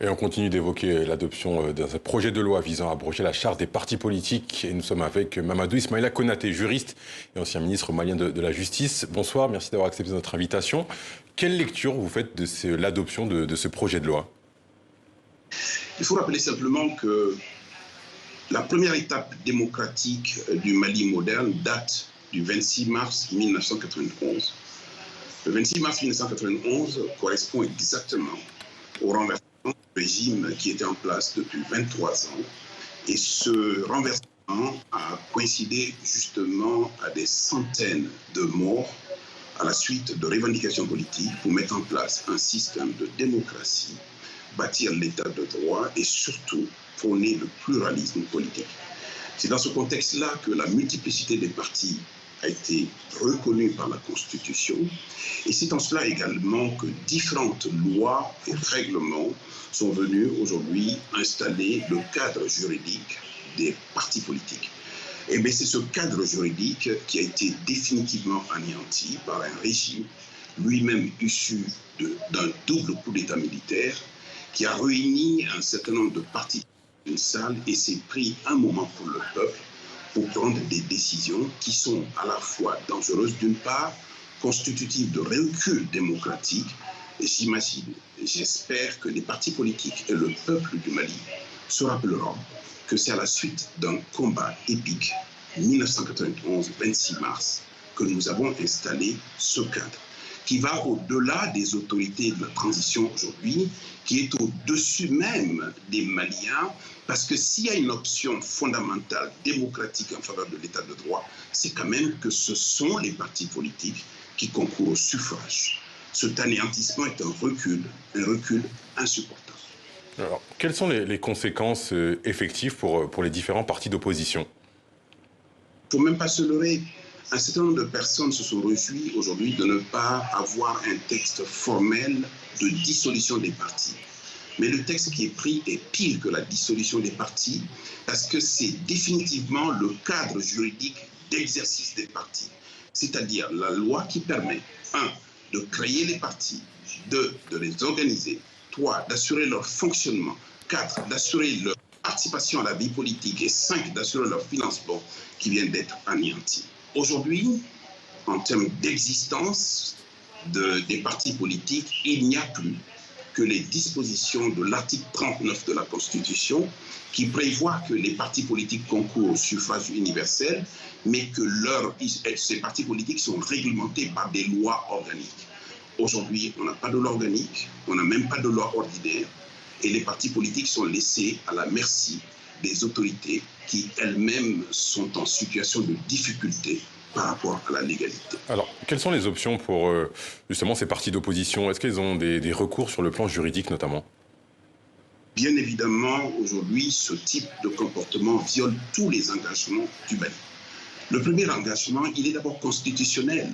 Et on continue d'évoquer l'adoption d'un projet de loi visant à abroger la charte des partis politiques. Et nous sommes avec Mamadou Ismaïla Konaté, juriste et ancien ministre malien de la Justice. Bonsoir, merci d'avoir accepté notre invitation. Quelle lecture vous faites de l'adoption de ce projet de loi? Il faut rappeler simplement que la première étape démocratique du Mali moderne date du 26 mars 1991. Le 26 mars 1991 correspond exactement au renversement du régime qui était en place depuis 23 ans. Et ce renversement a coïncidé justement à des centaines de morts à la suite de revendications politiques pour mettre en place un système de démocratie, bâtir l'état de droit et surtout prôner le pluralisme politique. C'est dans ce contexte-là que la multiplicité des partis a été reconnue par la Constitution et c'est en cela également que différentes lois et règlements sont venus aujourd'hui installer le cadre juridique des partis politiques. Et bien c'est ce cadre juridique qui a été définitivement anéanti par un régime lui-même issu d'un double coup d'État militaire qui a réuni un certain nombre de partis dans une salle et s'est pris un moment pour le peuple pour prendre des décisions qui sont à la fois dangereuses d'une part, constitutives de recul démocratique. Et j'imagine, j'espère que les partis politiques et le peuple du Mali se rappelleront que c'est à la suite d'un combat épique, 1991, 26 mars, que nous avons installé ce cadre qui va au-delà des autorités de la transition aujourd'hui, qui est au-dessus même des Maliens, parce que s'il y a une option fondamentale, démocratique en faveur de l'état de droit, c'est quand même que ce sont les partis politiques qui concourent au suffrage. Cet anéantissement est un recul insupportable. Alors, quelles sont les conséquences effectives pour les différents partis d'opposition? Il ne faut même pas se leurrer. Un certain nombre de personnes se sont réjouies aujourd'hui de ne pas avoir un texte formel de dissolution des partis. Mais le texte qui est pris est pire que la dissolution des partis parce que c'est définitivement le cadre juridique d'exercice des partis. C'est-à-dire la loi qui permet, 1, de créer les partis, 2, de les organiser, 3, d'assurer leur fonctionnement, 4, d'assurer leur participation à la vie politique et 5, d'assurer leur financement qui vient d'être anéanti. Aujourd'hui, en termes d'existence des partis politiques, il n'y a plus que les dispositions de l'article 39 de la Constitution qui prévoit que les partis politiques concourent au suffrage universel, mais que ces partis politiques sont réglementés par des lois organiques. Aujourd'hui, on n'a pas de loi organique, on n'a même pas de loi ordinaire, et les partis politiques sont laissés à la merci des autorités qui elles-mêmes sont en situation de difficulté par rapport à la légalité. Alors, quelles sont les options pour justement ces partis d'opposition? Est-ce qu'ils ont des recours sur le plan juridique notamment? Bien évidemment, aujourd'hui, ce type de comportement viole tous les engagements du Mali. Le premier engagement, il est d'abord constitutionnel.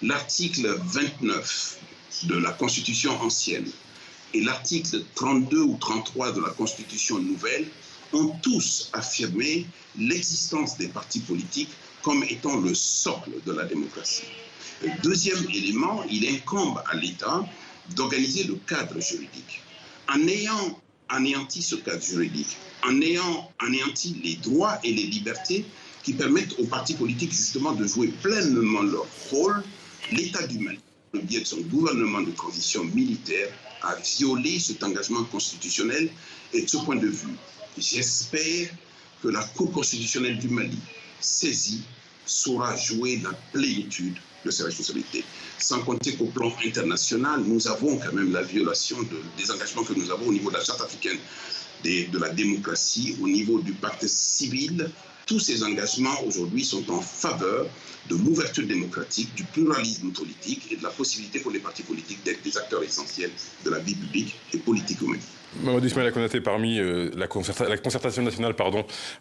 L'article 29 de la Constitution ancienne et l'article 32 ou 33 de la Constitution nouvelle ont tous affirmé l'existence des partis politiques comme étant le socle de la démocratie. Le deuxième élément, il incombe à l'État d'organiser le cadre juridique. En ayant anéanti ce cadre juridique, en ayant anéanti les droits et les libertés qui permettent aux partis politiques justement de jouer pleinement leur rôle, l'État du Mali, par le biais de son gouvernement de transition militaire, a violé cet engagement constitutionnel. Et de ce point de vue, j'espère que la Cour constitutionnelle du Mali, saisie, saura jouer la plénitude de ses responsabilités. Sans compter qu'au plan international, nous avons quand même la violation des engagements que nous avons au niveau de la Charte africaine de la démocratie, au niveau du pacte civil. Tous ces engagements aujourd'hui sont en faveur de l'ouverture démocratique, du pluralisme politique et de la possibilité pour les partis politiques d'être des acteurs essentiels de la vie publique et politique au Mali. Mamadou Ismaïla Konaté, parmi la concertation nationale,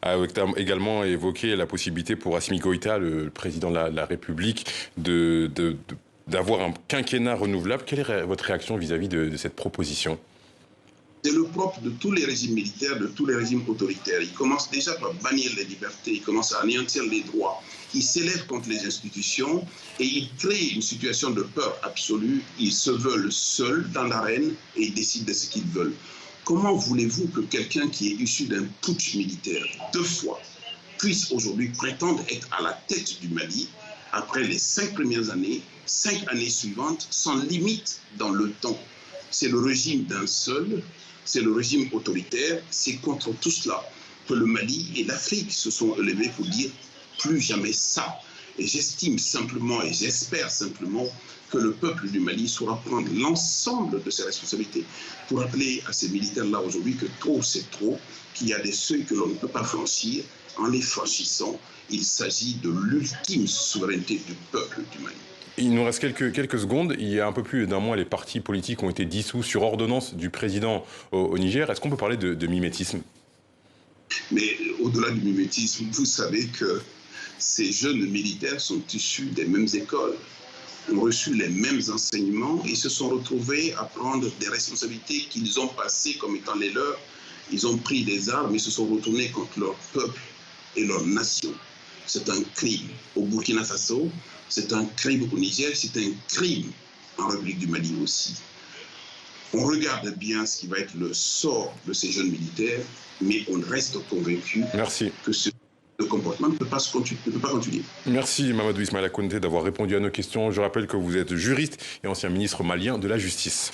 a également évoqué la possibilité pour Assimi Goïta, le président de la République, d'avoir un quinquennat renouvelable. Quelle est votre réaction vis-à-vis de cette proposition? C'est le propre de tous les régimes militaires, de tous les régimes autoritaires. Ils commencent déjà par bannir les libertés, ils commencent à anéantir les droits. Ils s'élèvent contre les institutions et ils créent une situation de peur absolue. Ils se veulent seuls dans l'arène et ils décident de ce qu'ils veulent. Comment voulez-vous que quelqu'un qui est issu d'un putsch militaire 2 fois puisse aujourd'hui prétendre être à la tête du Mali après les 5 premières années, 5 années suivantes, sans limite dans le temps? C'est le régime d'un seul, c'est le régime autoritaire, c'est contre tout cela que le Mali et l'Afrique se sont élevés pour dire plus jamais ça. Et j'estime simplement et j'espère simplement que le peuple du Mali saura prendre l'ensemble de ses responsabilités pour rappeler à ces militaires-là aujourd'hui que trop c'est trop, qu'il y a des seuils que l'on ne peut pas franchir. En les franchissant, il s'agit de l'ultime souveraineté du peuple du Mali. Il nous reste quelques secondes. Il y a un peu plus d'un mois, les partis politiques ont été dissous sur ordonnance du président au Niger. Est-ce qu'on peut parler de mimétisme? Mais au-delà du mimétisme, vous savez que ces jeunes militaires sont issus des mêmes écoles, ont reçu les mêmes enseignements et se sont retrouvés à prendre des responsabilités qu'ils ont passées comme étant les leurs. Ils ont pris des armes et se sont retournés contre leur peuple et leur nation. C'est un crime au Burkina Faso, c'est un crime au Niger, c'est un crime en République du Mali aussi. On regarde bien ce qui va être le sort de ces jeunes militaires, mais on reste convaincu que ce comportement ne peut pas continuer. Merci Mamadou Ismaïla Konaté d'avoir répondu à nos questions. Je rappelle que vous êtes juriste et ancien ministre malien de la Justice.